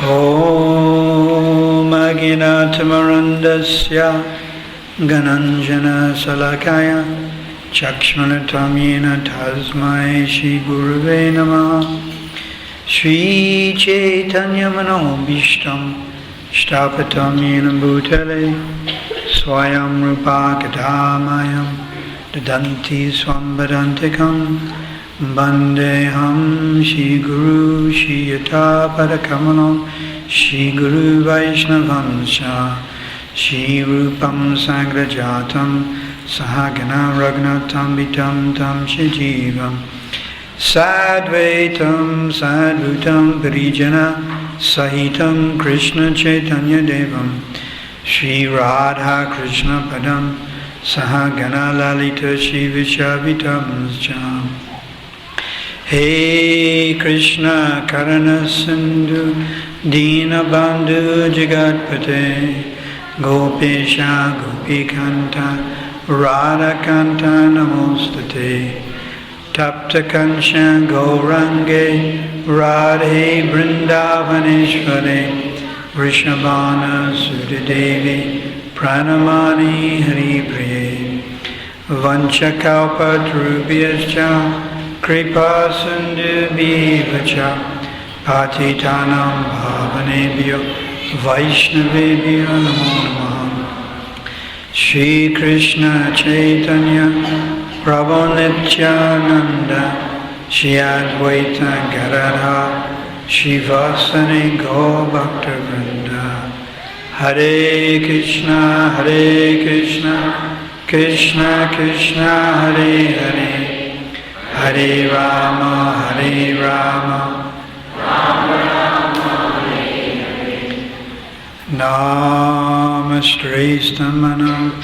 Om Aginatamurandasya Gananjana Salakaya Chakshmanatam Yena Tasmai Shri Guruve Namaha Shri Chaitanya Manobishtam Shtapatam Yena Bhutale Swayam Rupa Kadamayam Dadanti Swambadantikam Bandeham Shri Guru Shri Yata Padakamanam Shri Guru Vaishnavansha Shri Rupam Sagrajatam Sahagana Ragnatam Vitam Tam Shijivam Sadvaitam Sadvutam Parijana Sahitam Krishna Chaitanya Devam Shri Radha Krishna Padam Sahagana Lalita Shri Vishavitam Jam Hey Krishna Karana Sindhu Dina Bandhu Jagatpate Gopesha Gopikanta Radha Kanta Namostate Tapta Kansha Gaurange Radhe Vrindavaneshware Vrishabhana Sudadevi Pranamani Hari Priye Vanchakalpatrubhyascha Kripa Sindhu Bhivacha Patitanam Bhavanebhyo Vaishnavebhyo Namo Namaha Shri Krishna Chaitanya Prabhu Nityananda Shri Advaita Gadadha Shri Vasani Gaur Bhakta Vrinda Hare Krishna Krishna Krishna Hare Hare Hare Rama Rama Hare Hare Namastraistamanam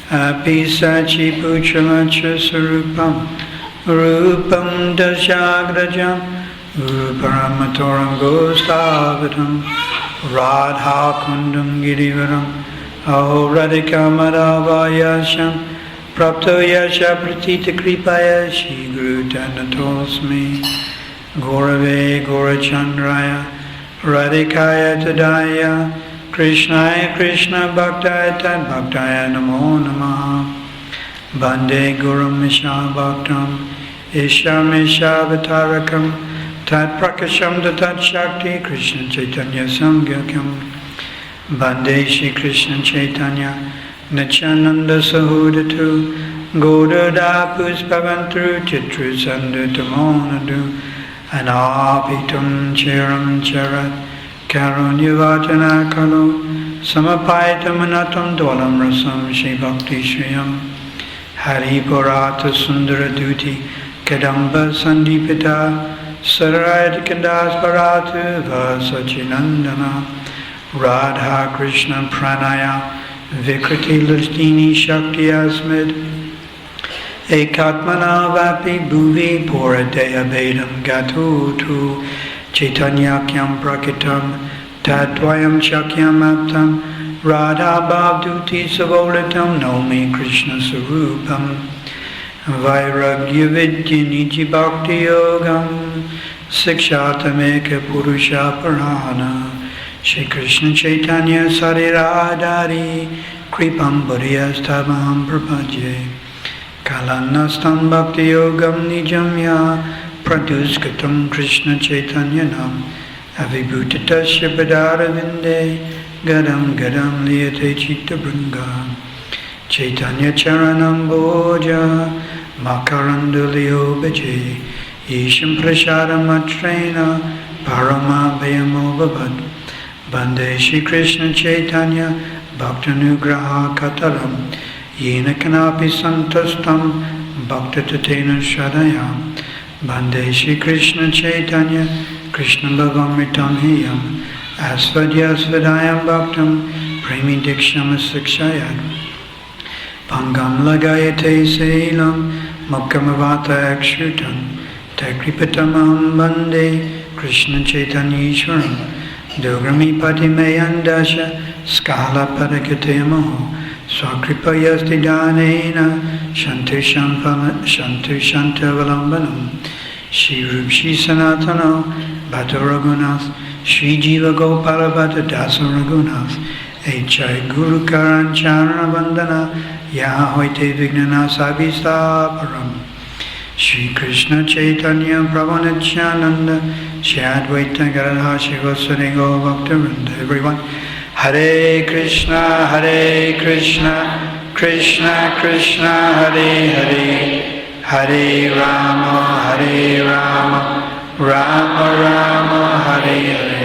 Api Sachi Puchamacha Sarupam Rupam Dashagrajam Ruparamatoram Gostavatam Radha Kundam Girivaram Aho Radhika Madhavayasham Prapto Yasha Pratita Kripaya Shri Guru Tanatosmi Gaurave Gaurachandraya Radhikaya Tadaya Krishnaya Krishna Bhaktaya Tad Bhaktaya Namo Namaha Bande Guru Misha Bhaktam Isha Misha Vatarakam Tat Prakasham Tat Shakti Krishna Chaitanya Samgyakam Bande Shri Krishna Chaitanya Nityananda Sahudatu Godada Puspavantru Chitru Sandhu Tamonadu Anapitam Chiram Charat Karunyvatana Kalu Samapaitam Anatam Dolam Rasam Shri Bhakti Shriyam Hari Purata Sundara Duti Kadamba Sandipita Sarayat Kandas Bharatu Vasachinandana Radha Krishna Pranaya Vikriti Lastini Shakti Asmid Ekatmana Vapi Bhuvi Puradeya Vedam Gatutu Chaitanya-kyam prakitam Tadvayam Shakyam Aptam Radha Bhavduti Savolitam Naumi Krishna Sarupam Vairagya Vidya Niji Bhakti Yogam Sikshatameka Purusha Parana Shri Krishna Chaitanya Sariradari Kripam Buddhiyastabham Prabhaje Kalanastam Bhakti Yogam Nijamya Praduskatam Krishna Chaitanya Nam Avibhutatasya Badaravinde Gadam Gadam Liyate Chitta Bringa Chaitanya Charanam Boja Makarandulio Bhaje Isham Prashadam Atrena Parama Vayamo Bhabad Bande Shri Krishna Chaitanya Bhaktanugraha Kataram Yena Kanapi Santastam Bhaktatatena Shradayam Bande Shri Krishna Chaitanya Krishna Bhavamritam Hiyam Asvadya Svadayam Bhaktam Premi Diksham Sikshayat Pangam Lagayate Sailam Mukkamavata Akshutam Takripatamam Bande Krishna Chaitanya Ishwaram Dogrami Patimayandasha Skala Padakatemaho Swakripayasti Danena Shantu Shantavalambanam Shri Rup Shri Sanatana Bhatta Raghunath Shri Jiva Gopala Bhatta Dasa Raghunath Echai Guru Karanchana Vandana Yaha Hoite Vignana Sabhista Param Shri Krishna Chaitanya Prabhu Nityananda Shri Advaita Gadadhar Shri Goswami Gaura Bhaktivinoda. Everyone, Hare Krishna, Krishna Krishna, Hare Hare, Hare Rama, Rama Rama, Hare Hare.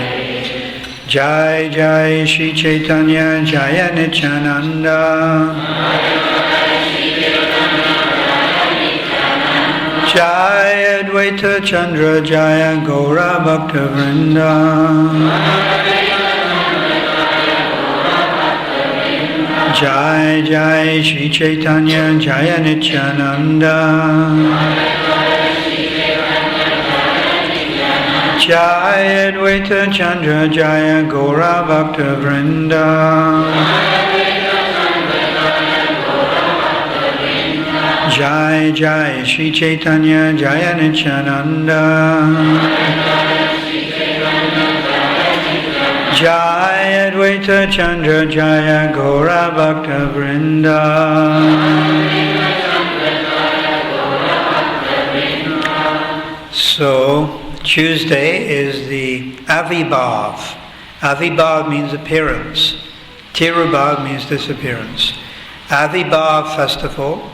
Jai Jai Shri Chaitanya, Jaya Nityananda. Jaya Advaita Chandra, Jaya Gaura Bhakta Vrinda. Jai Jai Shri Chaitanya, Jaya Nityananda. Jaya Advaita Chandra, Jaya Gaura Bhakta Vrinda. Jai Jai Shri Chaitanya, Jaya Nityananda. Jaya Advaita Chandra, Jaya Gaura Bhakta Vrinda. So, Tuesday is the Avibhav. Avibhav means appearance. Tirubhav means disappearance. Avibhav festival.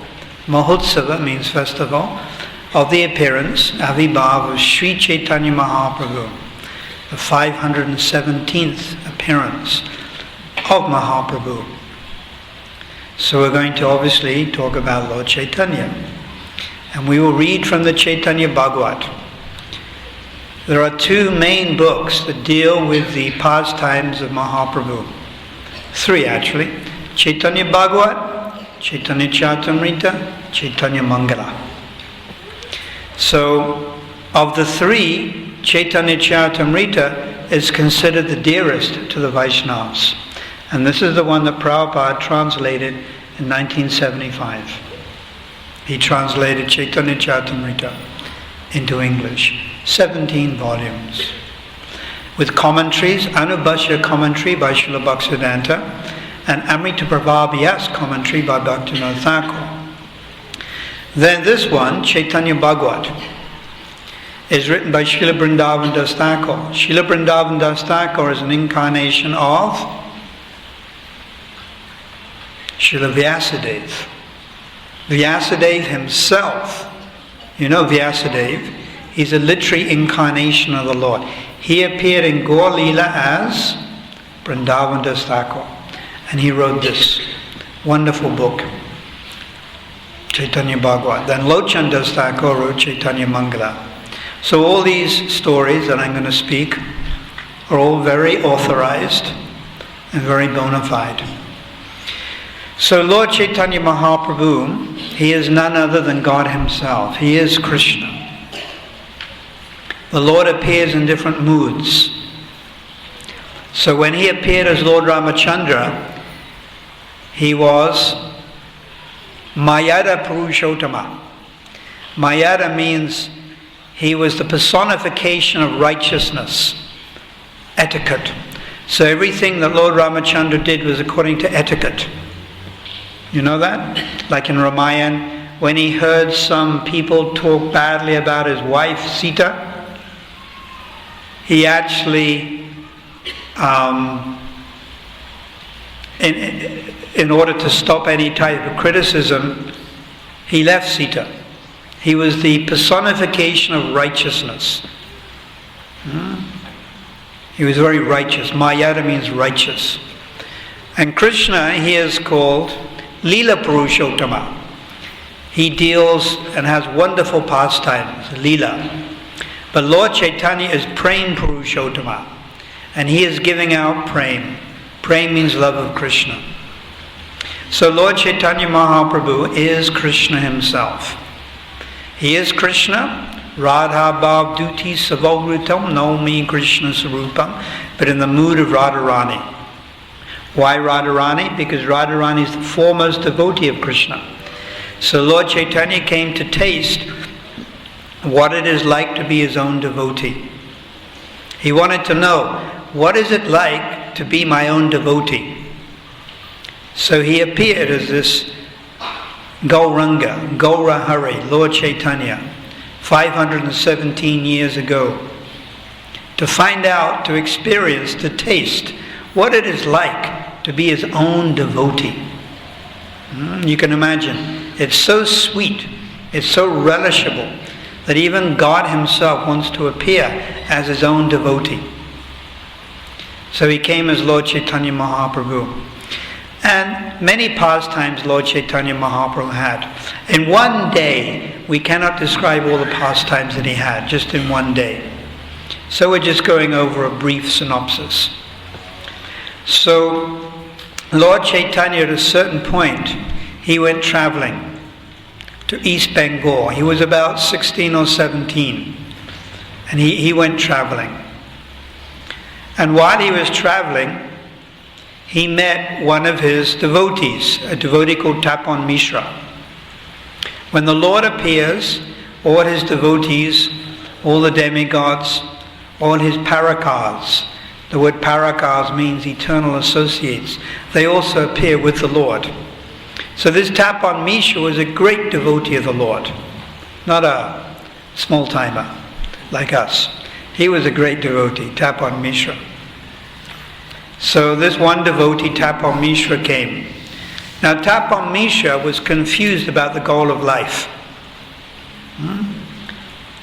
Mahotsava means festival of the appearance, Avibhav, of Sri Chaitanya Mahaprabhu, the 517th appearance of Mahaprabhu. So we're going to obviously talk about Lord Chaitanya. And we will read from the Chaitanya Bhagavat. There are two main books that deal with the pastimes of Mahaprabhu. Three actually. Chaitanya Bhagavat, Chaitanya Charitamrita, Chaitanya Mangala. So, of the three, Chaitanya Charitamrita is considered the dearest to the Vaishnavas. And this is the one that Prabhupada translated in 1975. He translated Chaitanya Charitamrita into English. 17 volumes. With commentaries, Anubhashya commentary by Srila Bhaktisiddhanta, and Amrita Prabhavyas commentary by Bhaktivinoda Thakur. Then this one, Chaitanya Bhagavat, is written by Srila Vrindavan Das Thakur. Srila Vrindavan Das Thakur is an incarnation of Srila Vyasadeva. Vyasadeva himself, you know Vyasadeva, he's a literary incarnation of the Lord. He appeared in Gaur Leela as Vrindavan Das Thakur. And he wrote this wonderful book, Chaitanya Bhagavat. Then Lochan Das Thakur wrote Chaitanya Mangala. So all these stories that I'm going to speak are all very authorized and very bona fide. So Lord Chaitanya Mahaprabhu, he is none other than God himself. He is Krishna. The Lord appears in different moods. So when he appeared as Lord Ramachandra, he was Mayada Purushottama. Mayada means he was the personification of righteousness, etiquette. So everything that Lord Ramachandra did was according to etiquette. You know that? Like in Ramayana, when he heard some people talk badly about his wife Sita, he actually in order to stop any type of criticism, he left Sita. He was the personification of righteousness. He was very righteous. Mayada means righteous. And Krishna, he is called Leela Purushottama. He deals and has wonderful pastimes, Leela. But Lord Chaitanya is Prem Purushottama. And he is giving out Prem. Prem means love of Krishna. So Lord Chaitanya Mahaprabhu is Krishna himself. He is Krishna. Radha Bhav Duti Savogritam Naumi Krishna Sarupam. But in the mood of Radharani. Why Radharani? Because Radharani is the foremost devotee of Krishna. So Lord Chaitanya came to taste what it is like to be his own devotee. He wanted to know, what is it like to be my own devotee? So he appeared as this Gauranga, Gaura Hari, Lord Chaitanya, 517 years ago, to find out, to experience, to taste what it is like to be his own devotee. You can imagine, it's so sweet, it's so relishable, that even God himself wants to appear as his own devotee. So he came as Lord Chaitanya Mahaprabhu. And many pastimes Lord Chaitanya Mahaprabhu had. In one day, we cannot describe all the pastimes that he had, just in one day. So we're just going over a brief synopsis. So, Lord Chaitanya, at a certain point, he went traveling to East Bengal. He was about 16 or 17. And he went traveling. And while he was traveling, he met one of his devotees, a devotee called Tapon Mishra. When the Lord appears, all his devotees, all the demigods, all his parakars, the word parakars means eternal associates, they also appear with the Lord. So this Tapon Mishra was a great devotee of the Lord, not a small-timer like us. He was a great devotee, Tapon Mishra. So this one devotee, Tapon Mishra, came. Now Tapon Mishra was confused about the goal of life.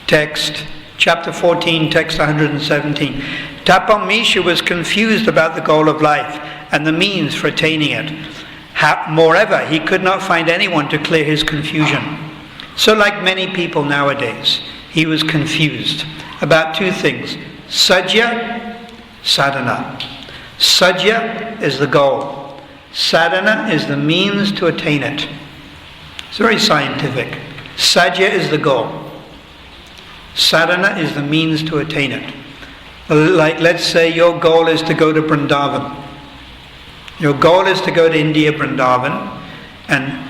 Text, chapter 14, text 117. Tapon Mishra was confused about the goal of life and the means for attaining it. Moreover, he could not find anyone to clear his confusion. So like many people nowadays, he was confused about two things: sadhya, sadhana. Sadhya is the goal. Sadhana is the means to attain it. It's very scientific. Sadhya is the goal. Sadhana is the means to attain it. Like, let's say your goal is to go to Vrindavan. Your goal is to go to India, Vrindavan, and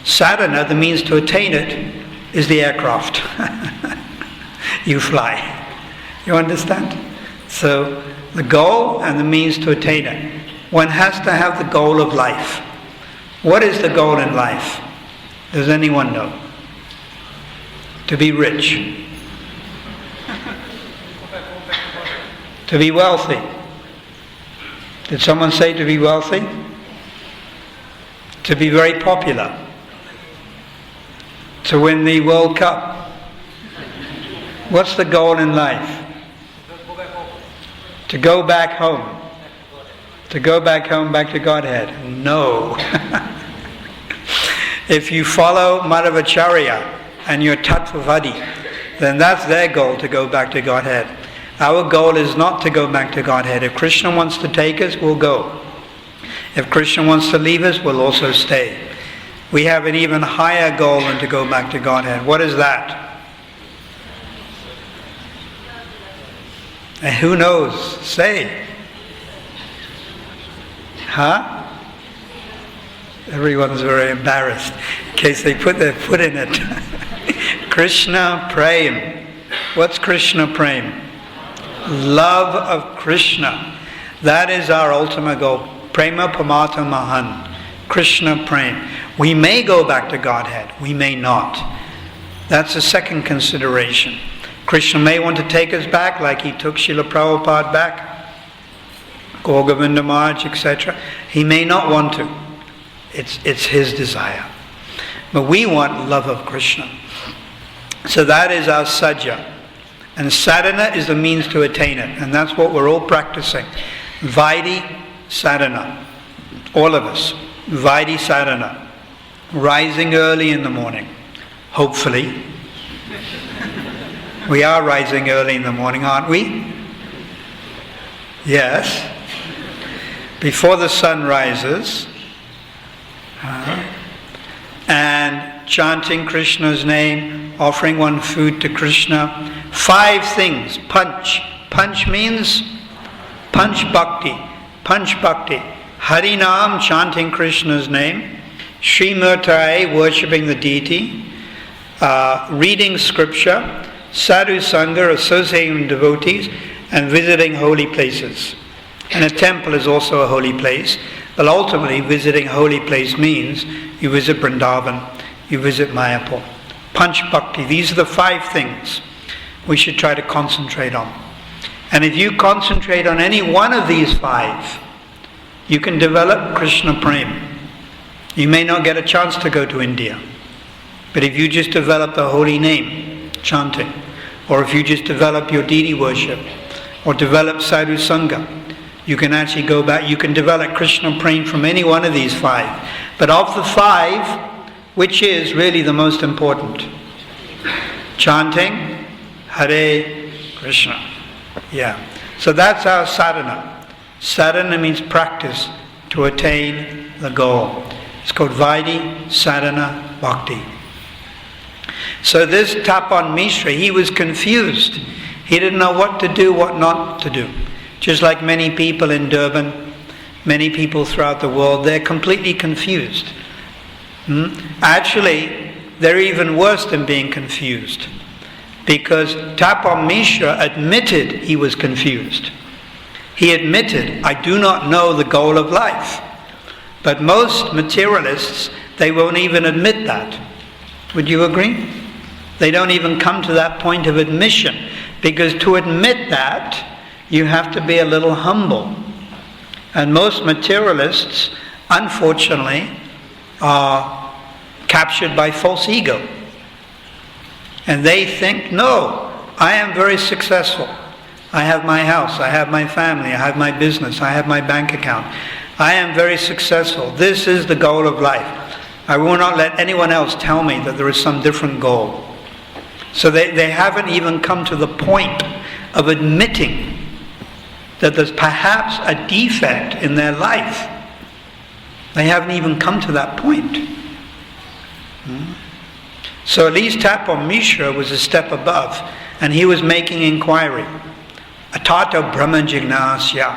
sadhana, the means to attain it, is the aircraft. You fly. You understand? So, the goal and the means to attain it. One has to have the goal of life. What is the goal in life? Does anyone know? To be rich. To be wealthy. Did someone say to be wealthy? To be very popular. To win the World Cup. What's the goal in life? To go back home. To go back home, back to Godhead. No. If you follow Madhavacharya and you're Tattvavadi, then that's their goal, to go back to Godhead. Our goal is not to go back to Godhead. If Krishna wants to take us, we'll go. If Krishna wants to leave us, we'll also stay. We have an even higher goal than to go back to Godhead. What is that? And who knows? Say. Huh? Everyone's very embarrassed in case they put their foot in it. Krishna Prem. What's Krishna Prem? Love of Krishna. That is our ultimate goal. Prema Pamata Mahan. Krishna Prem. We may go back to Godhead. We may not. That's the second consideration. Krishna may want to take us back, like he took Srila Prabhupada back, Gaur Govinda Maharaj, etc. He may not want to. It's his desire. But we want love of Krishna. So that is our sadhya. And sadhana is the means to attain it. And that's what we're all practicing. Vaidhi sadhana. All of us. Vaidhi sadhana. Rising early in the morning. Hopefully. We are rising early in the morning, aren't we? Yes. Before the sun rises. And chanting Krishna's name, offering one food to Krishna. 5 things. Panch. Panch means Panch Bhakti. Panch Bhakti. Harinam, chanting Krishna's name. Srimurtai, worshipping the deity. Reading scripture. Sadhu Sangha, associating with devotees. and visiting holy places. And a temple is also a holy place, but ultimately visiting a holy place means you visit Vrindavan, you visit Mayapur. Panch Bhakti, these are the 5 things we should try to concentrate on. And if you concentrate on any one of these 5, you can develop Krishna Prem. You may not get a chance to go to India, but if you just develop the holy name, chanting, or if you just develop your deity worship, or develop Sadhu Sangha, you can actually go back, you can develop Krishna Prem from any one of these 5. But of the 5, which is really the most important? Chanting Hare Krishna. Yeah. So that's our sadhana. Sadhana means practice to attain the goal. It's called Vaidhi Sadhana Bhakti. So this Tapon Mishra, he was confused. He didn't know what to do, what not to do. Just like many people in Durban, many people throughout the world, they're completely confused. Actually, they're even worse than being confused, because Tapon Mishra admitted he was confused. He admitted, I do not know the goal of life. But most materialists, they won't even admit that. Would you agree? They don't even come to that point of admission, because to admit that, you have to be a little humble. And most materialists, unfortunately, are captured by false ego. And they think, no, I am very successful. I have my house, I have my family, I have my business, I have my bank account. I am very successful. This is the goal of life. I will not let anyone else tell me that there is some different goal. So they haven't even come to the point of admitting that there's perhaps a defect in their life. They haven't even come to that point. So at least Tapon Mishra was a step above, and he was making inquiry. Atato Brahma Jignasya.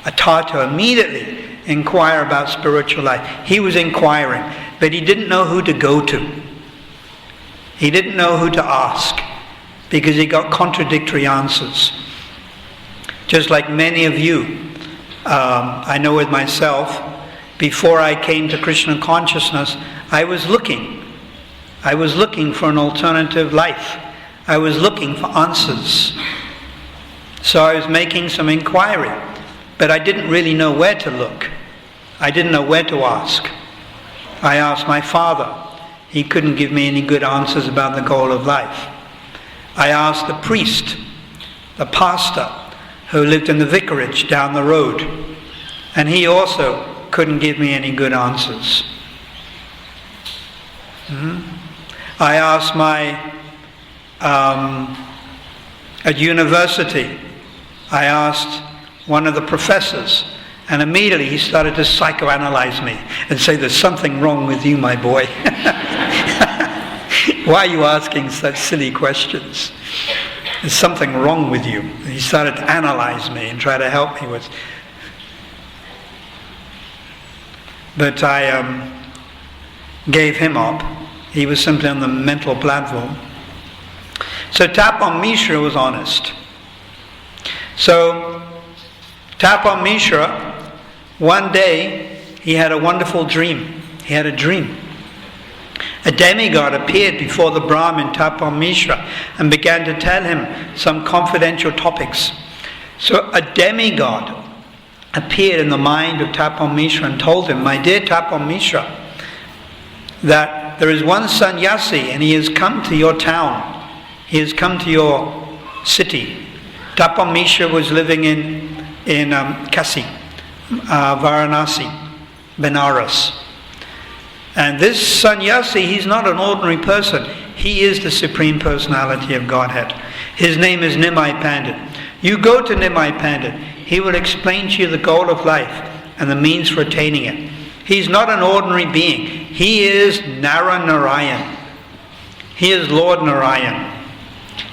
Atato, immediately inquire about spiritual life. He was inquiring, but he didn't know who to go to. He didn't know who to ask, because he got contradictory answers. Just like many of you, I know with myself, before I came to Krishna consciousness, I was looking for an alternative life. I was looking for answers. So I was making some inquiry, but I didn't really know where to look. I didn't know where to ask. I asked my father. He couldn't give me any good answers about the goal of life. I asked the priest, the pastor, who lived in the vicarage down the road, and he also couldn't give me any good answers. I asked at university, I asked one of the professors, and immediately he started to psychoanalyze me and say, there's something wrong with you, my boy. Why are you asking such silly questions? There's something wrong with you. And he started to analyze me and try to help me with. But I gave him up. He was simply on the mental platform. So Tapon Mishra was honest. So Tapon Mishra, one day he had a wonderful dream. He had a dream. A demigod appeared before the Brahmin Tapon Mishra and began to tell him some confidential topics. So a demigod appeared in the mind of Tapon Mishra and told him, my dear Tapon Mishra, that there is one sannyasi and he has come to your town. He has come to your city. Tapon Mishra was living in Kasi, Varanasi, Benares. And this sannyasi, he's not an ordinary person. He is the Supreme Personality of Godhead. His name is Nimai Pandit. You go to Nimai Pandit. He will explain to you the goal of life and the means for attaining it. He's not an ordinary being. He is Nara Narayan. He is Lord Narayan.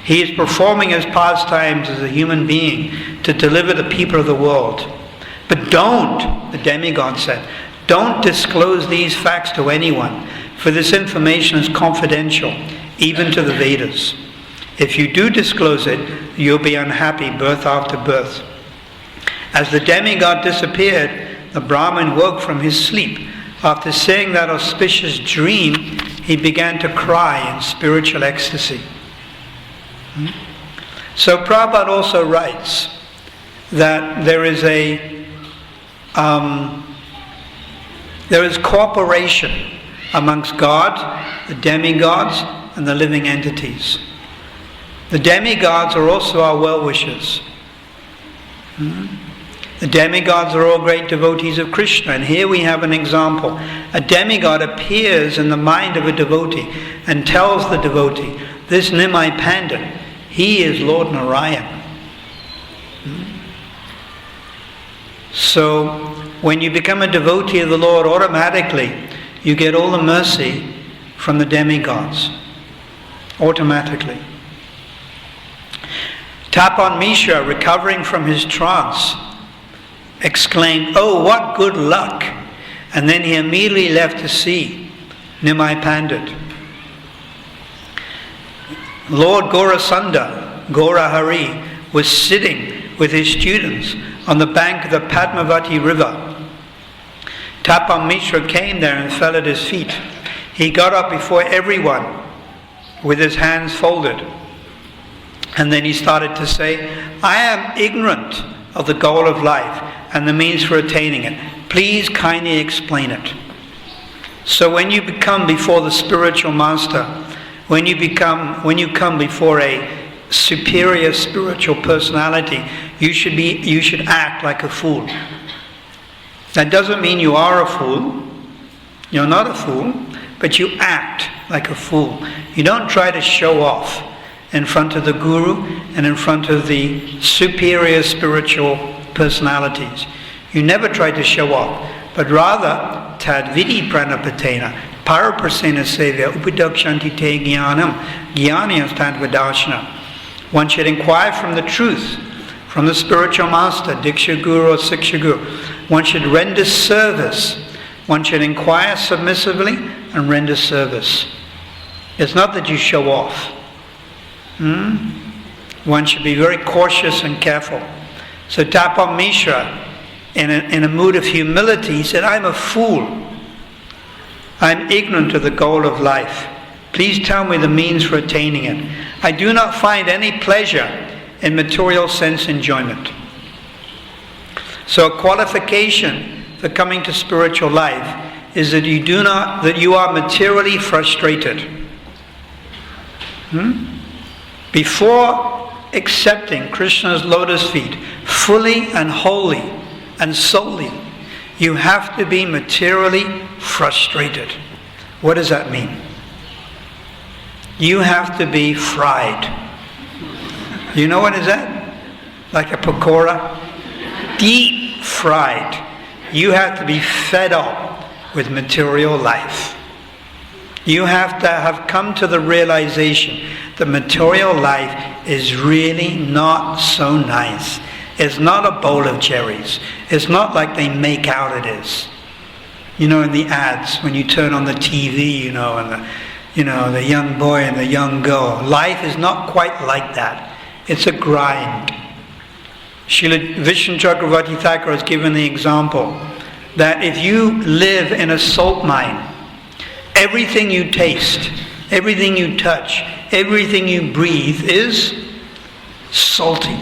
He is performing his pastimes as a human being to deliver the people of the world. But don't, the demigod said, don't disclose these facts to anyone, for this information is confidential, even to the Vedas. If you do disclose it, you'll be unhappy birth after birth. As the demigod disappeared, the Brahmin woke from his sleep. After seeing that auspicious dream, he began to cry in spiritual ecstasy. So Prabhupada also writes that there is cooperation amongst God, the demigods, and the living entities. The demigods are also our well-wishers. The demigods are all great devotees of Krishna, and here we have an example. A demigod appears in the mind of a devotee and tells the devotee, this Nimai Pandit, he is Lord Narayan. So when you become a devotee of the Lord, automatically you get all the mercy from the demigods. Automatically. Tapon Mishra, recovering from his trance, exclaimed, "Oh, what good luck!" And then he immediately left to see Nimai Pandit. Lord Gaurasunda, Gaurahari, was sitting with his students on the bank of the Padmavati river. Tapon Mishra came there and fell at his feet. He got up before everyone with his hands folded. And then he started to say, I am ignorant of the goal of life and the means for attaining it. Please kindly explain it. So when you come before the spiritual master, when you come before a superior spiritual personality, you should act like a fool. That doesn't mean you are a fool. You're not a fool, but you act like a fool. You don't try to show off in front of the guru and in front of the superior spiritual personalities. You never try to show off, but rather tadvidi pranapatena paraprasena sevya upidakshanti te jnanam jnaniyas tadvadashna. One should inquire from the truth, from the spiritual master, Diksha Guru or Siksha Guru. One should render service. One should inquire submissively and render service. It's not that you show off. One should be very cautious and careful. So Tapon Mishra, in a mood of humility, said, I'm a fool. I'm ignorant of the goal of life. Please tell me the means for attaining it. I do not find any pleasure in material sense enjoyment. So a qualification for coming to spiritual life is that you are materially frustrated. Before accepting Krishna's lotus feet fully and wholly and solely, you have to be materially frustrated. What does that mean? You have to be fried. You know what is that? Like a pakora? Deep fried. You have to be fed up with material life. You have to have come to the realization that material life is really not so nice. It's not a bowl of cherries. It's not like they make out it is. You know, in the ads, when you turn on the TV, and the young boy and the young girl. Life is not quite like that. It's a grind. Srila Vishnu Chakravarti Thakur has given the example that if you live in a salt mine, everything you taste, everything you touch, everything you breathe is salty.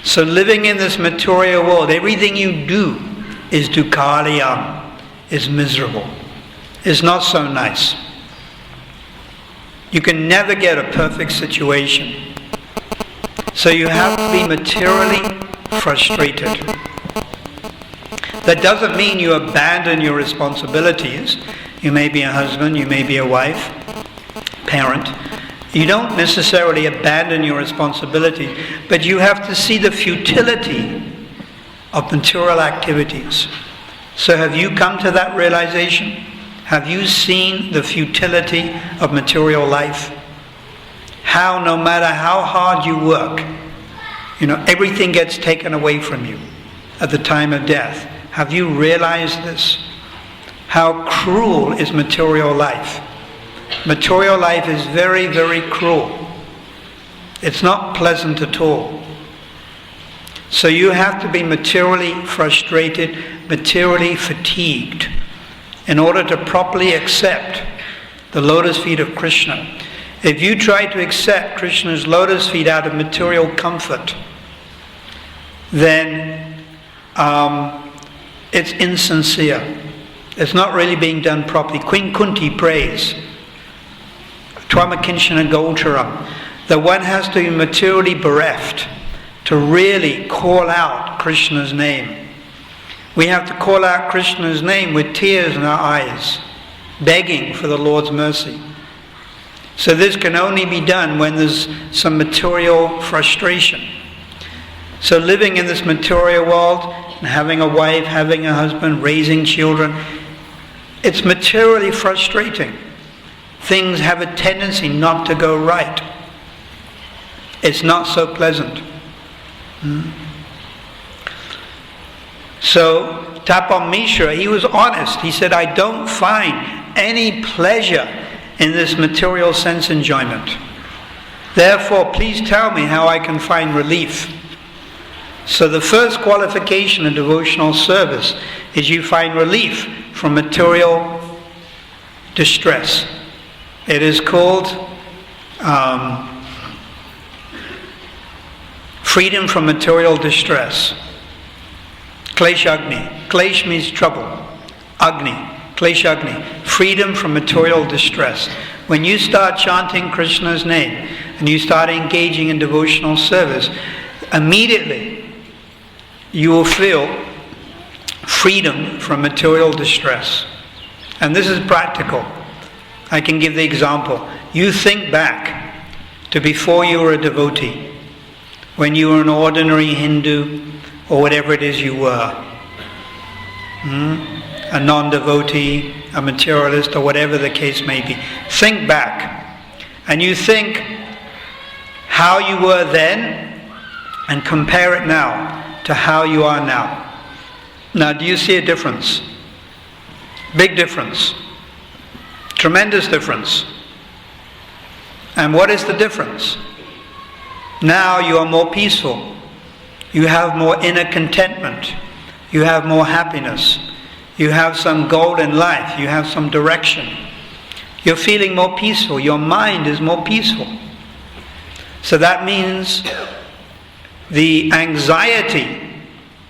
So living in this material world, everything you do is dukkhalayam, is miserable, is not so nice. You can never get a perfect situation. So you have to be materially frustrated. That doesn't mean you abandon your responsibilities. You may be a husband, you may be a wife, parent. You don't necessarily abandon your responsibilities, but you have to see the futility of material activities. So have you come to that realization? Have you seen the futility of material life? How, no matter how hard you work, everything gets taken away from you at the time of death. Have you realized this? How cruel is material life? Material life is very, very cruel. It's not pleasant at all. So you have to be materially frustrated, materially fatigued, in order to properly accept the lotus feet of Krishna. If you try to accept Krishna's lotus feet out of material comfort, then it's insincere. It's not really being done properly. Queen Kunti prays, Twamakinshana Golcharam, that one has to be materially bereft to really call out Krishna's name. We have to call out Krishna's name with tears in our eyes, begging for the Lord's mercy. So this can only be done when there's some material frustration. So living in this material world, and having a wife, having a husband, raising children, it's materially frustrating. Things have a tendency not to go right. It's not so pleasant. So Tapon Mishra, he was honest. He said, I don't find any pleasure in this material sense enjoyment. Therefore, please tell me how I can find relief. So the first qualification of devotional service is you find relief from material distress. It is called freedom from material distress. Klesh Agni. Klesh means trouble. Agni. Klesh Agni. Freedom from material distress. When you start chanting Krishna's name and you start engaging in devotional service, immediately you will feel freedom from material distress. And this is practical. I can give the example. You think back to before you were a devotee, when you were an ordinary Hindu, or whatever it is you were. A non-devotee, a materialist, or whatever the case may be. Think back. And you think how you were then, and compare it now to how you are now. Now, do you see a difference? Big difference. Tremendous difference. And what is the difference? Now you are more peaceful. You have more inner contentment. You have more happiness. You have some goal in life. You have some direction. You're feeling more peaceful. Your mind is more peaceful. So that means the anxiety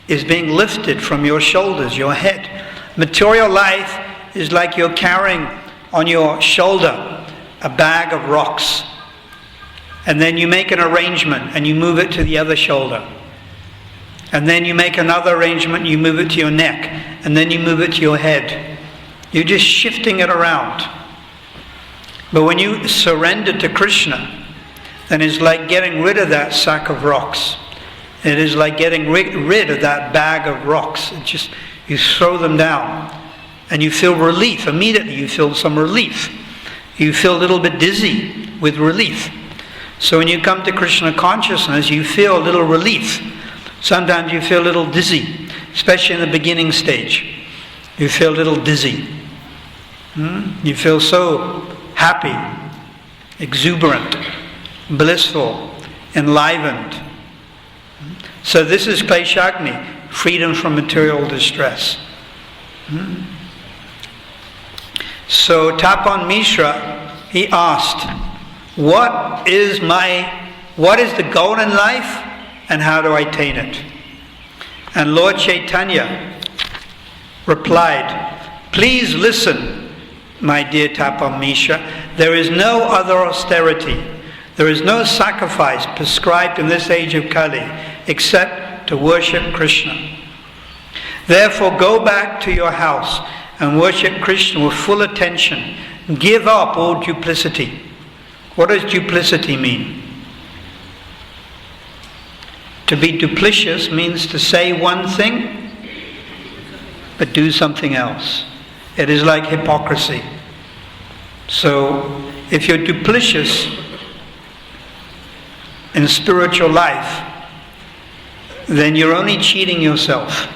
is being lifted from your shoulders, your head. Material life is like you're carrying on your shoulder a bag of rocks. And then you make an arrangement and you move it to the other shoulder. And then you make another arrangement and you move it to your neck. And then you move it to your head. You're just shifting it around. But when you surrender to Krishna, then it's like getting rid of that sack of rocks. It is like getting rid of that bag of rocks. It just, you throw them down. And you feel relief. Immediately you feel some relief. You feel a little bit dizzy with relief. So when you come to Krishna consciousness, you feel a little relief. Sometimes you feel a little dizzy, especially in the beginning stage. You feel a little dizzy. You feel so happy, exuberant, blissful, enlivened. So this is Kleshagni, freedom from material distress. So Tapon Mishra, he asked, what is the goal in life and how do I attain it? And Lord Chaitanya replied, please listen, my dear Tapon Mishra, there is no other austerity, there is no sacrifice prescribed in this age of Kali except to worship Krishna. Therefore go back to your house and worship Krishna with full attention. Give up all duplicity. What does duplicity mean? To be duplicitous means to say one thing but do something else. It is like hypocrisy. So if you're duplicitous in spiritual life, then you're only cheating yourself.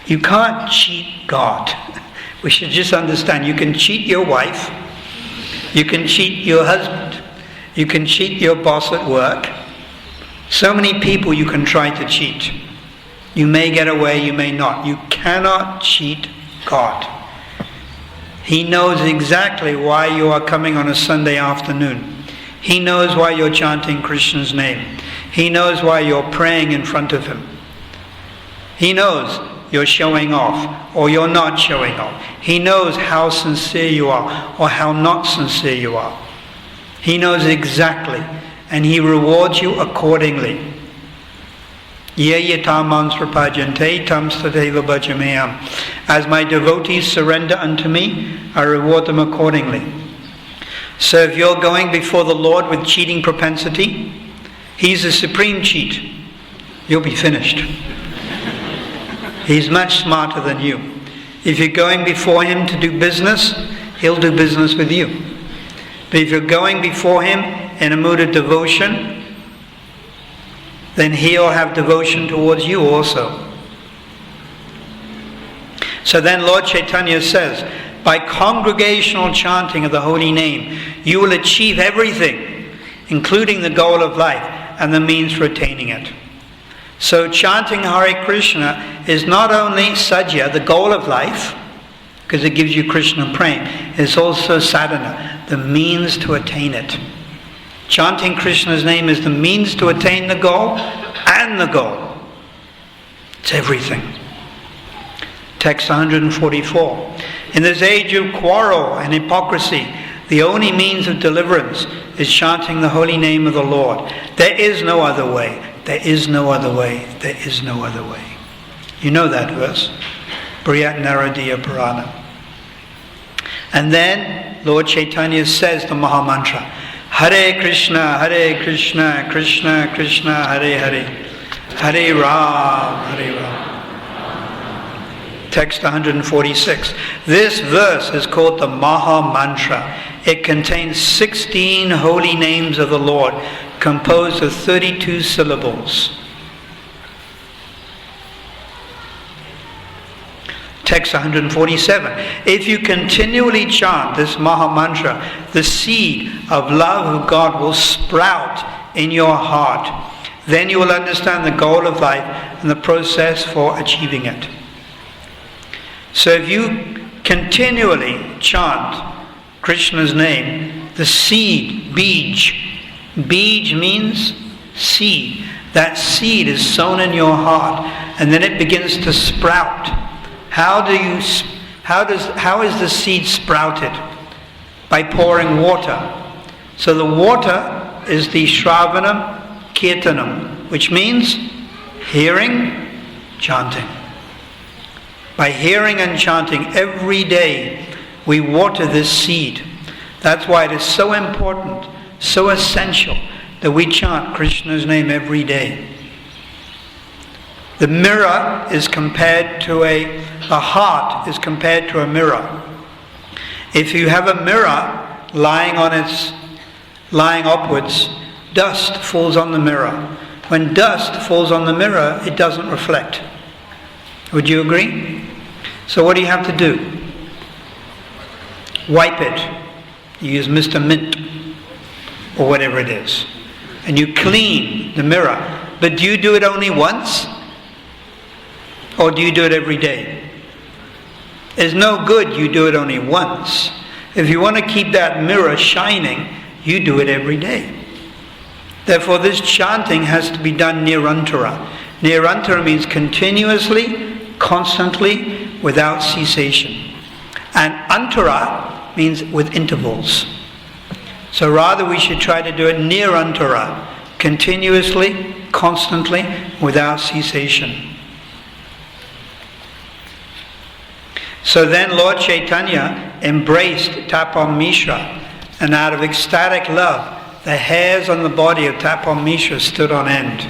You can't cheat God. We should just understand, you can cheat your wife, you can cheat your husband, you can cheat your boss at work, So many people you can try to cheat. You may get away, you may not. You cannot cheat God. He knows exactly why you are coming on a Sunday afternoon. He knows why you're chanting Krishna's name. He knows why you're praying in front of Him. He knows you're showing off or you're not showing off. He knows how sincere you are or how not sincere you are. He knows exactly, and He rewards you accordingly. Ye yatam manstrapajante tam stateva bhajameyam. As my devotees surrender unto me, I reward them accordingly. So if you're going before the Lord with cheating propensity, He's a supreme cheat. You'll be finished. He's much smarter than you. If you're going before Him to do business, He'll do business with you. But if you're going before Him in a mood of devotion, then He'll have devotion towards you also. So then Lord Chaitanya says, by congregational chanting of the holy name, you will achieve everything, including the goal of life and the means for attaining it. So chanting Hare Krishna is not only sadhya, the goal of life, because it gives you Krishna prema, it's also sadhana, the means to attain it. Chanting Krishna's name is the means to attain the goal and the goal. It's everything. Text 144. In this age of quarrel and hypocrisy, the only means of deliverance is chanting the holy name of the Lord. There is no other way. There is no other way. There is no other way. You know that verse. Briyat Naradiya Purana. And then Lord Chaitanya says the Maha Mantra. Hare Krishna, Krishna Krishna, Hare Hare. Hare Ram, Hare Ram. Text 146. This verse is called the Maha Mantra. It contains 16 holy names of the Lord, composed of 32 syllables. Text 147. If you continually chant this Maha Mantra, the seed of love of God will sprout in your heart. Then you will understand the goal of life and the process for achieving it. So if you continually chant Krishna's name, the seed, bij means seed. That seed is sown in your heart, and then it begins to sprout. How is the seed sprouted? By pouring water. So the water is the Shravanam Kirtanam, which means hearing, chanting. By hearing and chanting every day, we water this seed. That's why it is so important, so essential, that we chant Krishna's name every day. The mirror is compared to the heart is compared to a mirror. If you have a mirror lying upwards, dust falls on the mirror. When dust falls on the mirror, it doesn't reflect. Would you agree? So what do you have to do? Wipe it. You use Mr. Mint or whatever it is. And you clean the mirror. But do you do it only once? Or do you do it every day? It's no good you do it only once. If you want to keep that mirror shining, you do it every day. Therefore, this chanting has to be done nirantara. Nirantara means continuously, constantly, without cessation. And antara means with intervals. So rather we should try to do it nirantara, continuously, constantly, without cessation. So then Lord Chaitanya embraced Tapon Mishra, and out of ecstatic love, the hairs on the body of Tapon Mishra stood on end.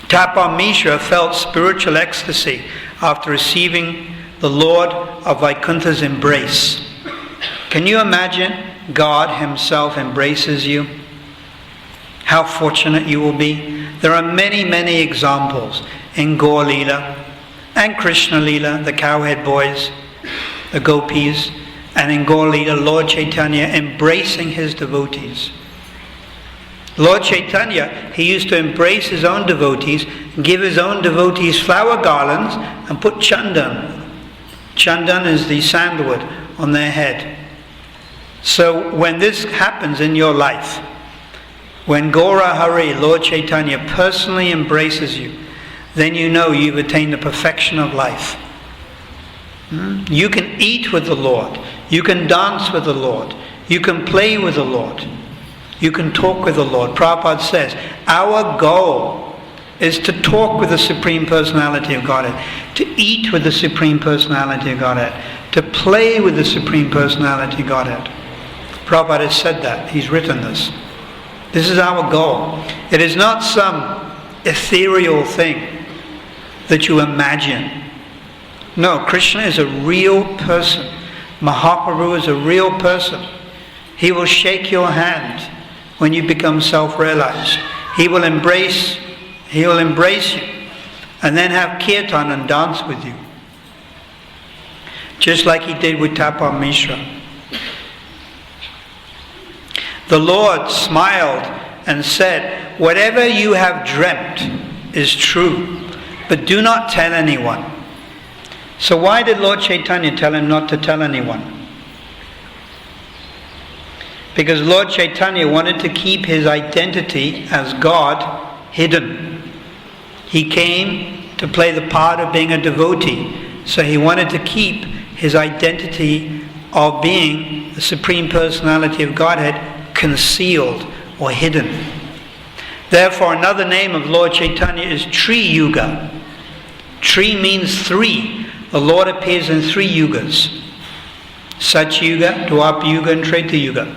Tapon Mishra felt spiritual ecstasy after receiving the Lord of Vaikuntha's embrace. Can you imagine God Himself embraces you? How fortunate you will be. There are many, many examples in Gaur Leela and Krishna Leela, the cowhead boys, the gopis, and in Gaur Leela, Lord Chaitanya embracing his devotees. Lord Chaitanya, he used to embrace his own devotees, give his own devotees flower garlands, and put chandan. Chandan is the sandalwood on their head. So when this happens in your life, when Gaura Hari, Lord Chaitanya, personally embraces you, then you know you've attained the perfection of life. You can eat with the Lord. You can dance with the Lord. You can play with the Lord. You can talk with the Lord. Prabhupada says, our goal is to talk with the Supreme Personality of Godhead, to eat with the Supreme Personality of Godhead, to play with the Supreme Personality of Godhead. Prabhupada has said that. He's written this. This is our goal. It is not some ethereal thing that you imagine. No, Krishna is a real person. Mahaprabhu is a real person. He will shake your hand when you become self-realized. He will embrace you and then have kirtan and dance with you. Just like he did with Tapon Mishra. The Lord smiled and said, whatever you have dreamt is true, but do not tell anyone. So why did Lord Chaitanya tell him not to tell anyone? Because Lord Chaitanya wanted to keep his identity as God hidden. He came to play the part of being a devotee, so he wanted to keep his identity of being the Supreme Personality of Godhead concealed or hidden. Therefore, another name of Lord Chaitanya is Tri Yuga. Tri means three. The Lord appears in three yugas. Sat Yuga, Dwapara Yuga, and Treta Yuga.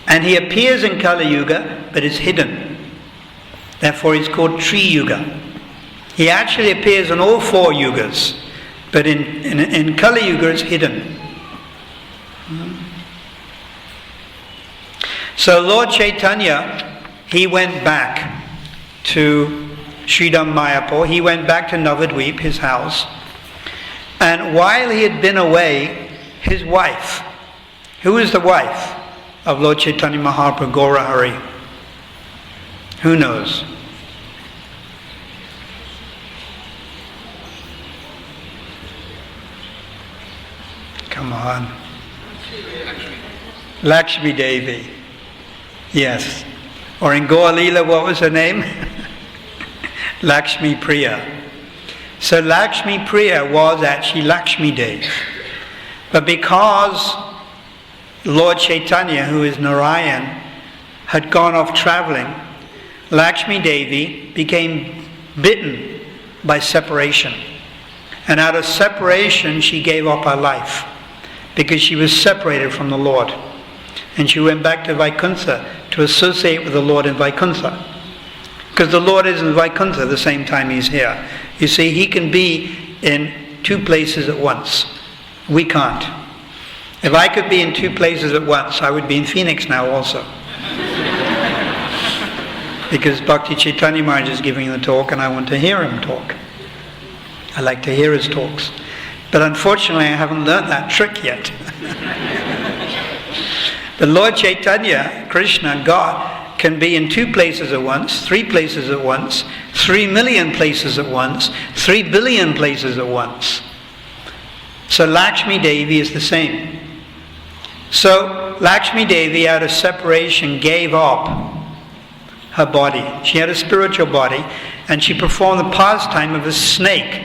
And he appears in Kali Yuga, but is hidden. Therefore he's called Tri Yuga. He actually appears in all four yugas, but in Kali Yuga it's hidden. So Lord Chaitanya, he went back to Sridham Mayapur. He went back to Navadvip, his house. And while he had been away, his wife, who is the wife of Lord Chaitanya Mahaprabhu, Gaura Hari? Who knows? Come on. Lakshmi Devi. Yes. Or in Gaur Leela, what was her name? Lakshmi Priya. So Lakshmi Priya was actually Lakshmi Devi. But because Lord Chaitanya, who is Narayan, had gone off traveling, Lakshmi Devi became bitten by separation. And out of separation, she gave up her life because she was separated from the Lord. And she went back to Vaikuntha to associate with the Lord in Vaikuntha. Because the Lord is in Vaikuntha the same time he's here. You see, he can be in two places at once. We can't. If I could be in two places at once, I would be in Phoenix now also. Because Bhakti Chaitanya Maharaj is giving the talk and I want to hear him talk. I like to hear his talks. But unfortunately I haven't learnt that trick yet. The Lord Chaitanya, Krishna, God, can be in two places at once, 3 places at once, 3 million places at once, 3 billion places at once. So Lakshmi Devi is the same. So Lakshmi Devi, out of separation, gave up her body. She had a spiritual body, and she performed the pastime of a snake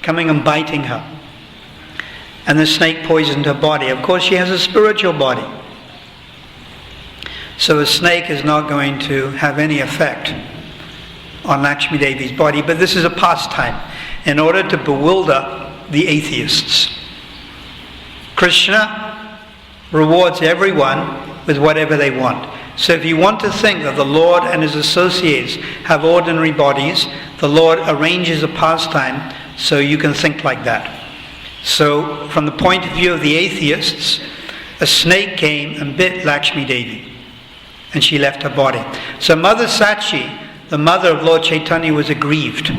coming and biting her. And the snake poisoned her body. Of course, she has a spiritual body. So a snake is not going to have any effect on Lakshmi Devi's body. But this is a pastime in order to bewilder the atheists. Krishna rewards everyone with whatever they want. So if you want to think that the Lord and his associates have ordinary bodies, the Lord arranges a pastime so you can think like that. So from the point of view of the atheists, a snake came and bit Lakshmi Devi. And she left her body. So Mother Sachi, the mother of Lord Chaitanya, was aggrieved.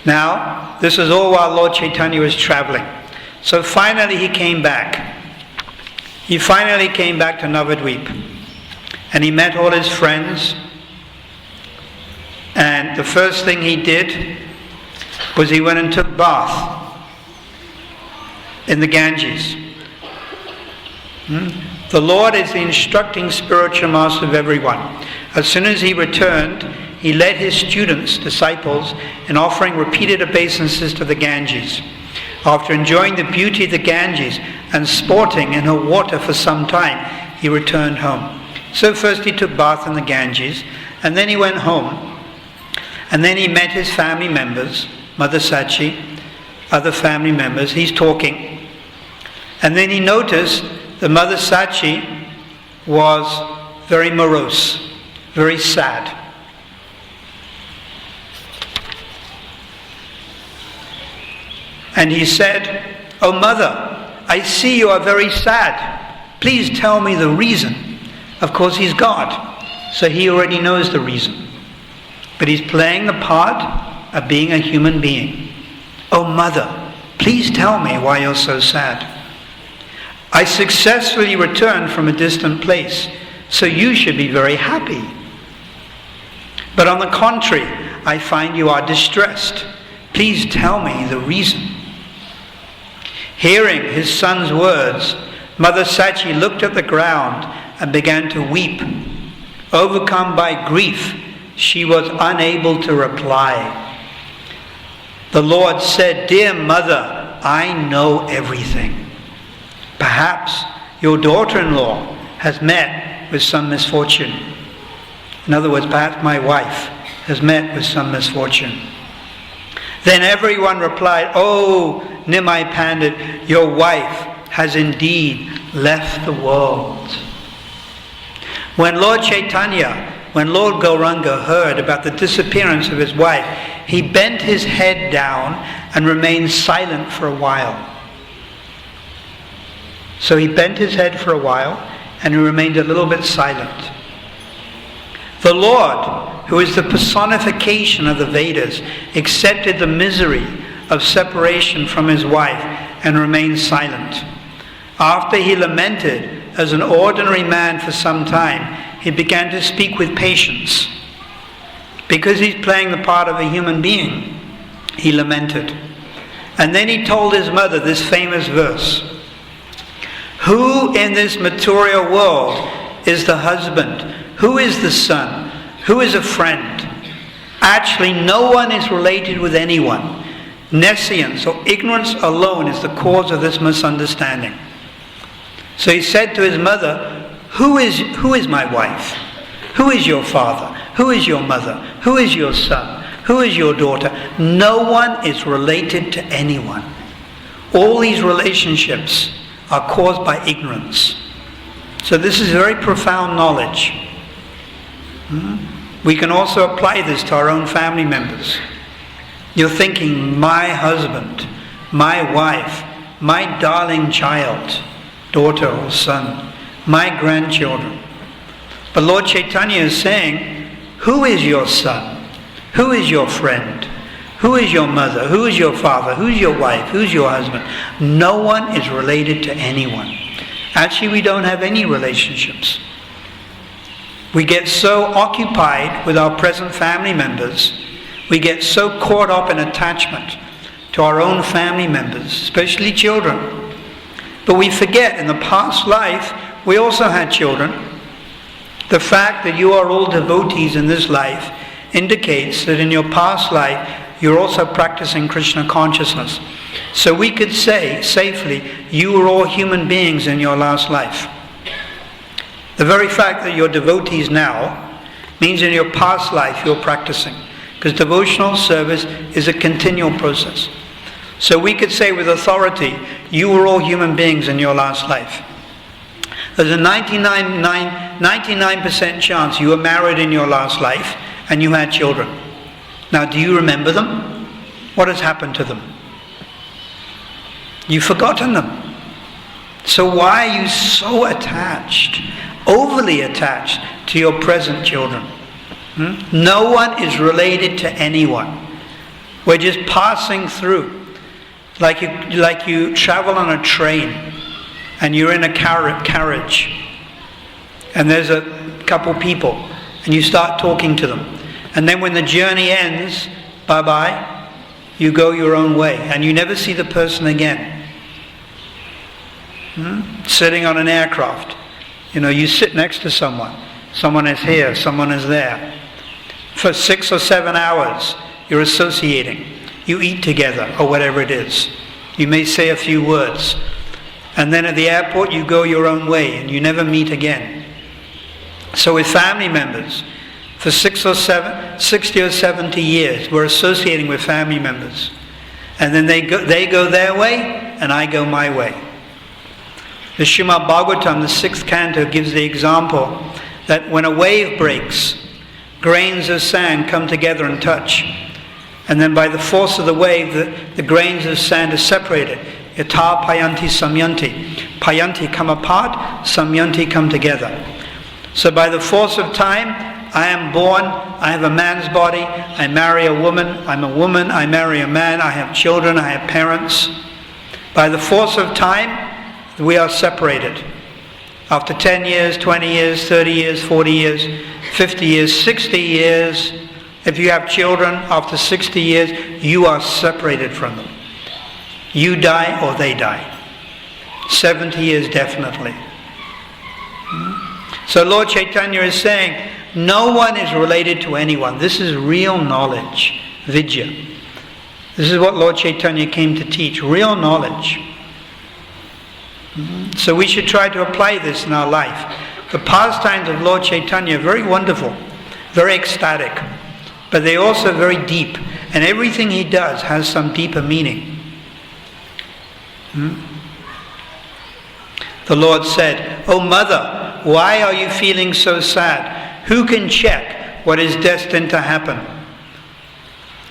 Now, this was all while Lord Chaitanya was traveling. So finally he came back. He finally came back to Navadvip. and he met all his friends. And the first thing he did was he went and took bath in the Ganges. The Lord is the instructing spiritual master of everyone. As soon as he returned, he led his students, disciples, in offering repeated obeisances to the Ganges. After enjoying the beauty of the Ganges and sporting in her water for some time, he returned home. So first he took bath in the Ganges, and then he went home. And then he met his family members, Mother Sachi, other family members. He's talking. And then he noticed that Mother Sachi was very morose, very sad. And he said, "Oh Mother, I see you are very sad. Please tell me the reason." Of course, he's God, so he already knows the reason. But he's playing the part of being a human being. "Oh Mother, please tell me why you're so sad." "I successfully returned from a distant place, so you should be very happy. But on the contrary, I find you are distressed. Please tell me the reason." Hearing his son's words, Mother Sachi looked at the ground and began to weep. Overcome by grief, she was unable to reply. The Lord said, "Dear Mother, I know everything. Perhaps your daughter-in-law has met with some misfortune." In other words, perhaps my wife has met with some misfortune. Then everyone replied, "Oh, Nimai Pandit, your wife has indeed left the world." When Lord Gauranga heard about the disappearance of his wife, he bent his head down and remained silent for a while. So he bent his head for a while and he remained a little bit silent. The Lord, who is the personification of the Vedas, accepted the misery of separation from his wife and remained silent. After he lamented as an ordinary man for some time, he began to speak with patience. Because he's playing the part of a human being, he lamented. And then he told his mother this famous verse: "Who in this material world is the husband? Who is the son? Who is a friend? Actually, no one is related with anyone. Nescience or ignorance alone is the cause of this misunderstanding." So he said to his mother, Who is my wife? Who is your father? Who is your mother? Who is your son? Who is your daughter? No one is related to anyone. All these relationships are caused by ignorance. So this is very profound knowledge. We can also apply this to our own family members. You're thinking, my husband, my wife, my darling child, daughter or son, my grandchildren. But Lord Chaitanya is saying, who is your son? Who is your friend? Who is your mother? Who is your father? Who is your wife? Who is your husband? No one is related to anyone. Actually, we don't have any relationships. We get so occupied with our present family members, we get so caught up in attachment to our own family members, especially children. But we forget in the past life, we also had children. The fact that you are all devotees in this life indicates that in your past life, you're also practicing Krishna consciousness. So we could say safely, you were all human beings in your last life. The very fact that you're devotees now means in your past life you're practicing. Because devotional service is a continual process. So we could say with authority, you were all human beings in your last life. There's a 99% chance you were married in your last life and you had children. Now, do you remember them? What has happened to them? You've forgotten them. So why are you so attached, overly attached to your present children? No one is related to anyone. We're just passing through. Like you travel on a train and you're in a carriage and there's a couple people and you start talking to them. And then when the journey ends, bye-bye, you go your own way and you never see the person again. Sitting on an aircraft, you sit next to someone. Someone is here, someone is there. For 6 or 7 hours, you're associating. You eat together, or whatever it is. You may say a few words. And then at the airport, you go your own way, and you never meet again. So with family members, for 60 or 70 years, we're associating with family members. And then they go their way, and I go my way. The Srimad Bhagavatam, the 6th canto, gives the example that when a wave breaks, grains of sand come together and touch. And then by the force of the wave, the grains of sand are separated. Yatha payanti samyanti. Payanti come apart, samyanti come together. So by the force of time, I am born, I have a man's body, I marry a woman, I'm a woman, I marry a man, I have children, I have parents. By the force of time, we are separated. After 10 years, 20 years, 30 years, 40 years, 50 years, 60 years, if you have children, after 60 years, you are separated from them. You die or they die. 70 years definitely. So Lord Chaitanya is saying, no one is related to anyone. This is real knowledge, vidya. This is what Lord Chaitanya came to teach, real knowledge. So we should try to apply this in our life. The pastimes of Lord Chaitanya are very wonderful, very ecstatic, but they're also very deep. And everything he does has some deeper meaning. The Lord said, "O mother, why are you feeling so sad? Who can check what is destined to happen?"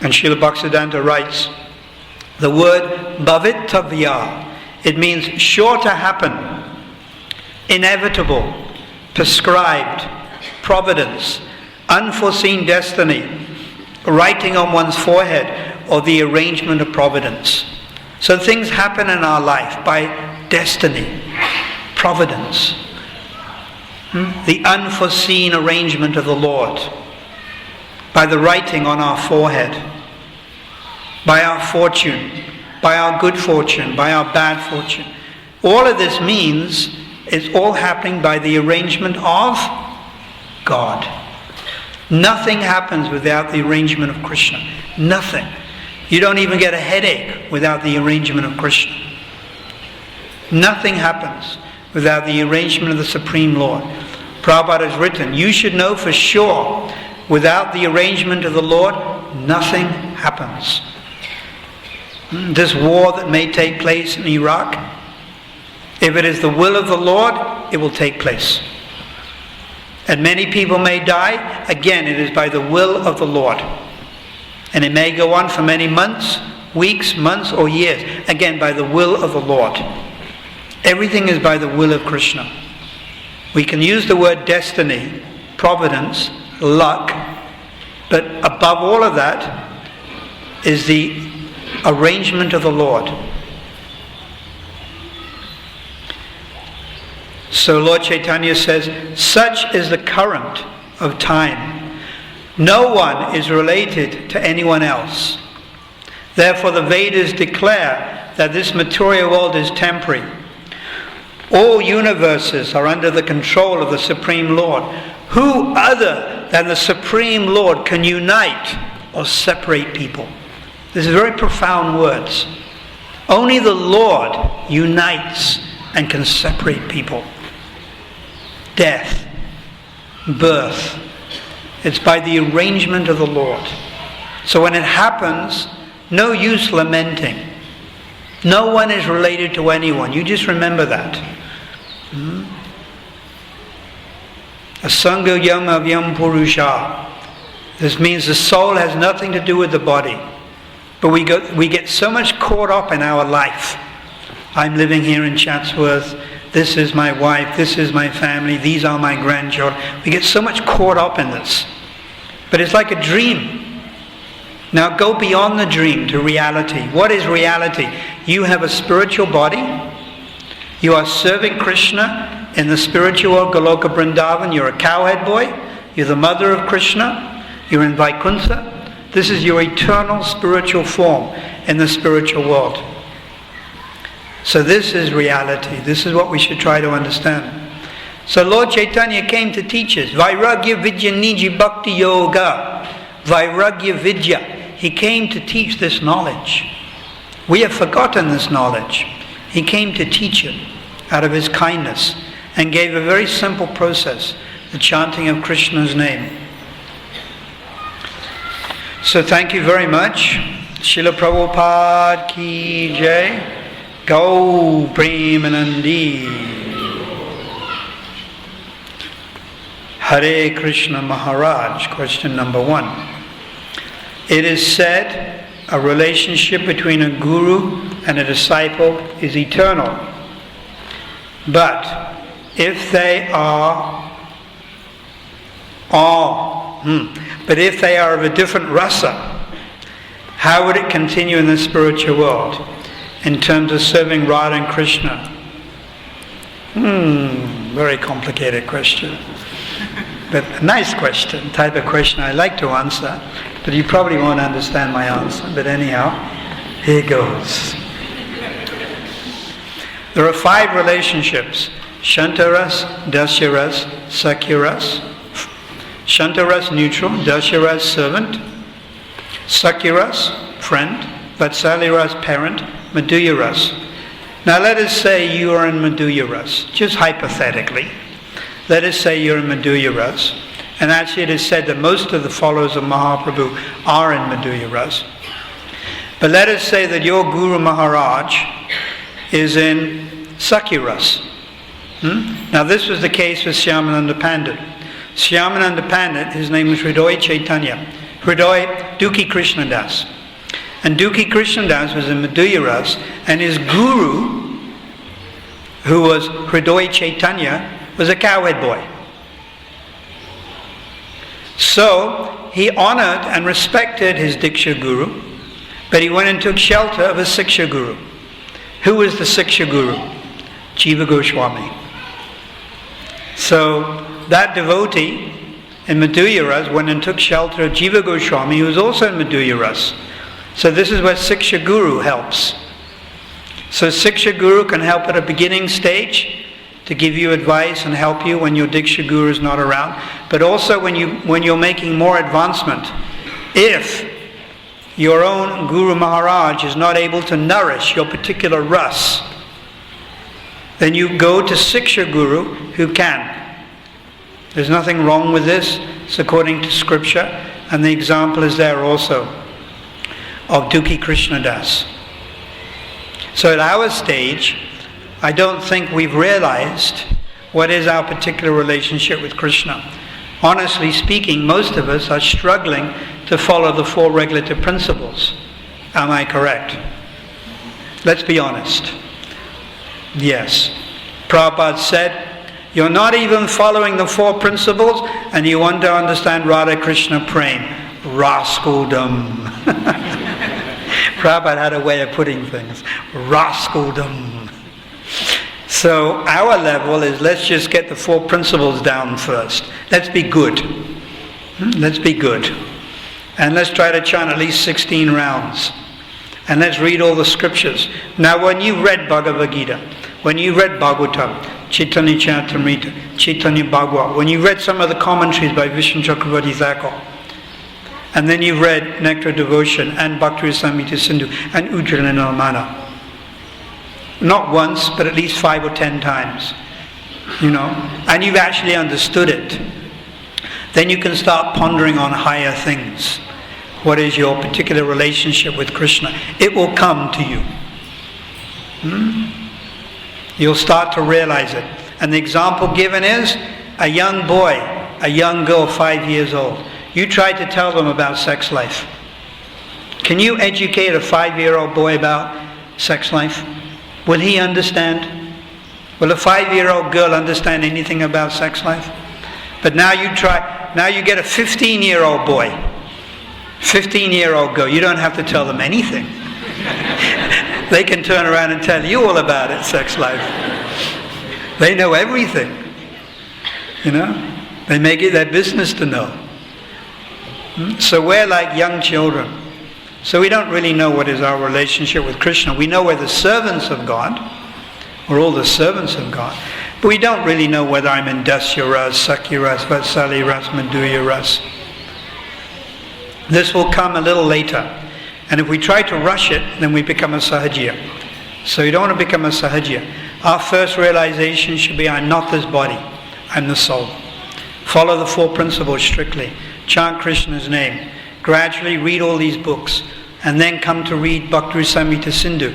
And Srila Bhaktisiddhanta writes, the word bhavitavya, it means sure to happen, inevitable, prescribed, providence, unforeseen destiny, writing on one's forehead, or the arrangement of providence. So things happen in our life by destiny, providence, the unforeseen arrangement of the Lord, by the writing on our forehead, by our fortune, by our good fortune, by our bad fortune. All of this means it's all happening by the arrangement of God. Nothing happens without the arrangement of Krishna. Nothing. You don't even get a headache without the arrangement of Krishna. Nothing happens without the arrangement of the Supreme Lord. Prabhupada has written, you should know for sure, without the arrangement of the Lord, nothing happens. This war that may take place in Iraq, if it is the will of the Lord, it will take place. And many people may die. Again, it is by the will of the Lord. And it may go on for many months, weeks, months, or years. Again, by the will of the Lord. Everything is by the will of Krishna. We can use the word destiny, providence, luck, but above all of that is the arrangement of the Lord. So Lord Chaitanya says, such is the current of time. No one is related to anyone else. Therefore the Vedas declare that this material world is temporary. All universes are under the control of the Supreme Lord. Who other than the Supreme Lord can unite or separate people? This is very profound words. Only the Lord unites and can separate people. Death, birth, it's by the arrangement of the Lord. So when it happens, no use lamenting. No one is related to anyone. You just remember that. Asanga yam avyam purusha. This means the soul has nothing to do with the body. But we get so much caught up in our life. I'm living here in Chatsworth. This is my wife. This is my family. These are my grandchildren. We get so much caught up in this. But it's like a dream. Now go beyond the dream to reality. What is reality? You have a spiritual body. You are serving Krishna In the spiritual world, Goloka Vrindavan, you're a cowhead boy, you're the mother of Krishna, you're in Vaikuntha. This is your eternal spiritual form in the spiritual world. So this is reality. This is what we should try to understand. So Lord Chaitanya came to teach us. Vairagya Vidya Niji Bhakti Yoga. Vairagya Vidya. He came to teach this knowledge. We have forgotten this knowledge. He came to teach it out of His kindness and gave a very simple process, the chanting of Krishna's name. So thank you very much. Srila Prabhupada ki jai. Go Premanandi. Hare Krishna Maharaj, question number 1. It is said a relationship between a guru and a disciple is eternal. But if they are of a different rasa, how would it continue in the spiritual world in terms of serving Radha and Krishna? Very complicated question. But a nice question, type of question I like to answer, but you probably won't understand my answer. But anyhow, here goes. There are 5 relationships: Shantaras, Dasyaras, Sakyaras. Shantaras, neutral; Dasyaras, servant; Sakyaras, friend; Vatsalyaras, parent; Madhuryaras. Now let us say you are in Madhuryaras, just hypothetically. Let us say you're in Madhuryaras, and actually it is said that most of the followers of Mahaprabhu are in Madhuryaras. But let us say that your Guru Maharaj is in Sakyaras. Now this was the case with Shyamananda Pandit. Shyamananda Pandit, his name was Hridoy Chaitanya. Hridoy Dukhi Krishnadas. And Dukhi Krishnadas was in Madhuryaras, and his guru, who was Hridoy Chaitanya, was a cowhead boy. So he honored and respected his Diksha Guru, but he went and took shelter of a Siksha Guru. Who was the Siksha Guru? Jiva Goswami. So that devotee in Madhuryaras went and took shelter of Jiva Goswami, who was also in Madhuryaras. So this is where Siksha Guru helps. So Siksha Guru can help at a beginning stage to give you advice and help you when your Diksha Guru is not around, but also when you're making more advancement. If your own Guru Maharaj is not able to nourish your particular ras, then you go to Siksha Guru who can. There's nothing wrong with this. It's according to scripture, and the example is there also of Dukhi Krishnadas. So at our stage, I don't think we've realized what is our particular relationship with Krishna. Honestly speaking, most of us are struggling to follow the 4 regulative principles. Am I correct? Let's be honest. Yes. Prabhupada said, you're not even following the 4 principles and you want to understand Radha Krishna Prem. Rascaldom. Prabhupada had a way of putting things. Rascaldom. So our level is, let's just get the 4 principles down first. Let's be good. Let's be good. And let's try to chant at least 16 rounds. And let's read all the scriptures. Now when you read Bhagavad Gita, when you read Bhagavatam, Chaitanya Charitamrita, Chaitanya Bhagavad, when you read some of the commentaries by Vishnu Chakravarti Thakur, and then you read Nectar Devotion and Bhakti Rasamrita Sindhu and Ujjvala Nilmana, not once, but at least 5 or 10 times, and you've actually understood it, then you can start pondering on higher things. What is your particular relationship with Krishna? It will come to you. You'll start to realize it. And the example given is a young boy, a young girl, 5 years old. You try to tell them about sex life. Can you educate a 5-year-old boy about sex life? Will he understand? Will a 5-year-old girl understand anything about sex life? But now you get a 15-year-old boy, 15-year-old girl. You don't have to tell them anything. They can turn around and tell you all about it, sex life. They know everything. They make it their business to know. So we're like young children. So we don't really know what is our relationship with Krishna. We know we're the servants of God. We're all the servants of God. But we don't really know whether I'm in Dasya Ras, Sakya Ras, Vatsali Ras, Madhurya Ras. This will come a little later. And if we try to rush it, then we become a Sahajya. So you don't want to become a Sahajya. Our first realization should be, I'm not this body. I'm the soul. Follow the four principles strictly. Chant Krishna's name. Gradually read all these books. And then come to read Bhakti Rasamrita Sindhu,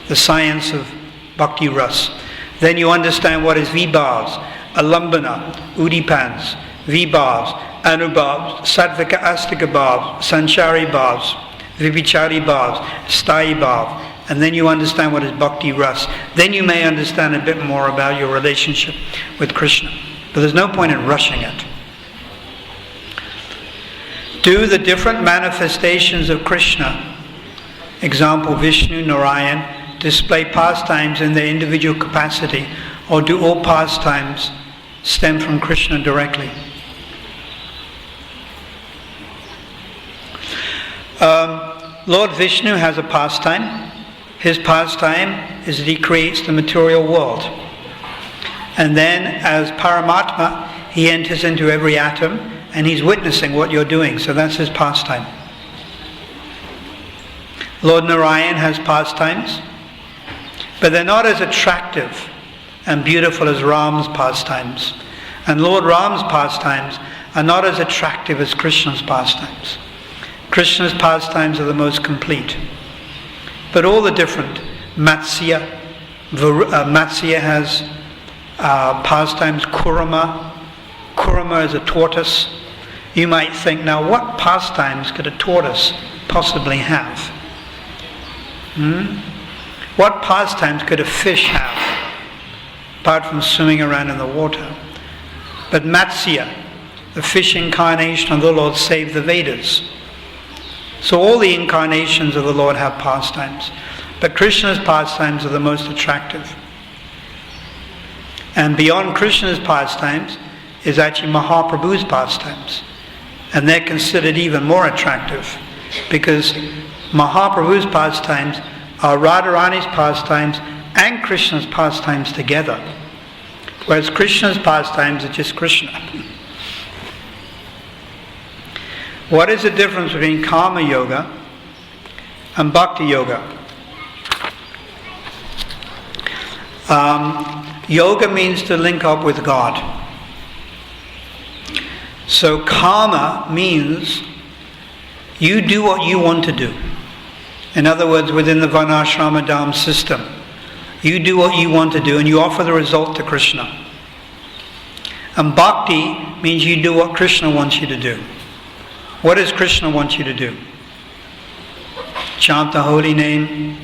the science of Bhakti Ras. Then you understand what is Vibhavs, Alambana, Udipans, Vibhavs, Anubhavs, Sattvika Astika Bhavs, Sanchari Bhavs, Vivichari Bhavs, Sthayi Bhav. And then you understand what is Bhakti Ras. Then you may understand a bit more about your relationship with Krishna. But there's no point in rushing it. Do the different manifestations of Krishna, example Vishnu, Narayan, display pastimes in their individual capacity, or do all pastimes stem from Krishna directly? Lord Vishnu has a pastime. His pastime is that he creates the material world. And then as Paramatma, he enters into every atom and he's witnessing what you're doing. So that's his pastime. Lord Narayan has pastimes, but they're not as attractive and beautiful as Ram's pastimes. And Lord Ram's pastimes are not as attractive as Krishna's pastimes. Krishna's pastimes are the most complete. But all the different, Matsya has pastimes, Kurama is a tortoise. You might think, now what pastimes could a tortoise possibly have? What pastimes could a fish have, apart from swimming around in the water? But Matsya, the fish incarnation of the Lord, saved the Vedas. So all the incarnations of the Lord have pastimes. But Krishna's pastimes are the most attractive. And beyond Krishna's pastimes is actually Mahaprabhu's pastimes. And they're considered even more attractive, because Mahaprabhu's pastimes are Radharani's pastimes and Krishna's pastimes together. Whereas Krishna's pastimes are just Krishna. What is the difference between Karma Yoga and Bhakti Yoga? Yoga means to link up with God. So karma means you do what you want to do. In other words, within the Varnashrama Dham system, you do what you want to do and you offer the result to Krishna. And bhakti means you do what Krishna wants you to do. What does Krishna want you to do? Chant the holy name,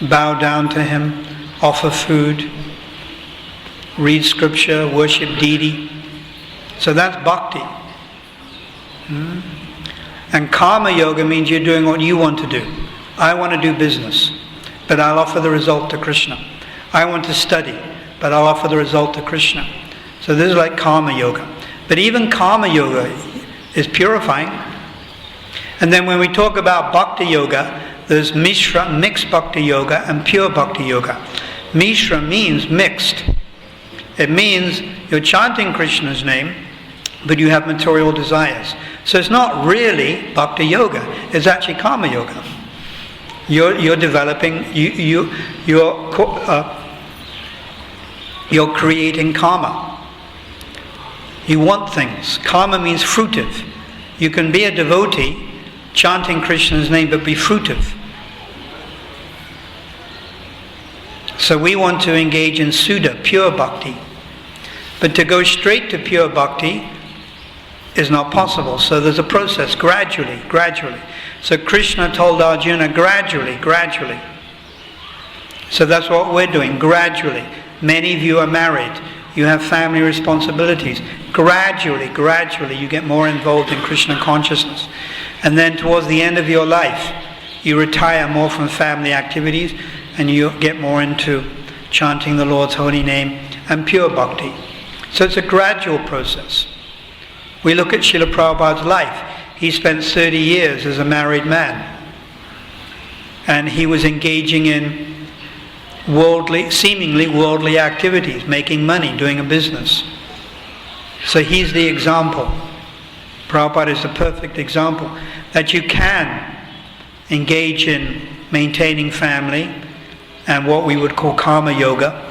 bow down to him, offer food, read scripture, worship deity. So that's bhakti. And karma yoga means you're doing what you want to do. I want to do business, but I'll offer the result to Krishna. I want to study, but I'll offer the result to Krishna. So this is like karma yoga. But even karma yoga is purifying. And then when we talk about bhakti yoga, there's Mishra, mixed bhakti yoga, and pure bhakti yoga. Mishra means mixed. It means you're chanting Krishna's name, but you have material desires. So it's not really bhakti yoga, it's actually karma yoga. You're developing, you're creating karma. You want things. Karma means fruitive. You can be a devotee chanting Krishna's name but be fruitive. So we want to engage in Suddha, pure bhakti. But to go straight to pure bhakti is not possible. So there's a process, gradually. So Krishna told Arjuna, gradually. So that's what we're doing, gradually. Many of you are married. You have family responsibilities. Gradually, you get more involved in Krishna consciousness. And then towards the end of your life, you retire more from family activities and you get more into chanting the Lord's holy name, and pure bhakti. So it's a gradual process. We look at Srila Prabhupada's life. He spent 30 years as a married man. And he was engaging in seemingly worldly activities, making money, doing a business. So he's the example. Prabhupada is the perfect example that you can engage in maintaining family and what we would call karma yoga.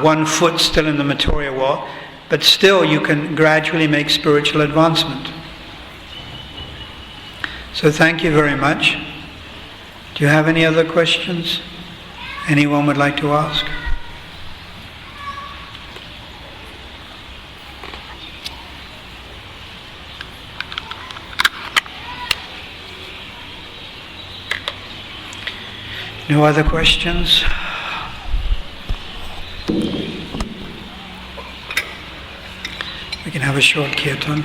One foot still in the material world, but still you can gradually make spiritual advancement. So thank you very much. Do you have any other questions? Anyone would like to ask? No other questions? We can have a short kirtan.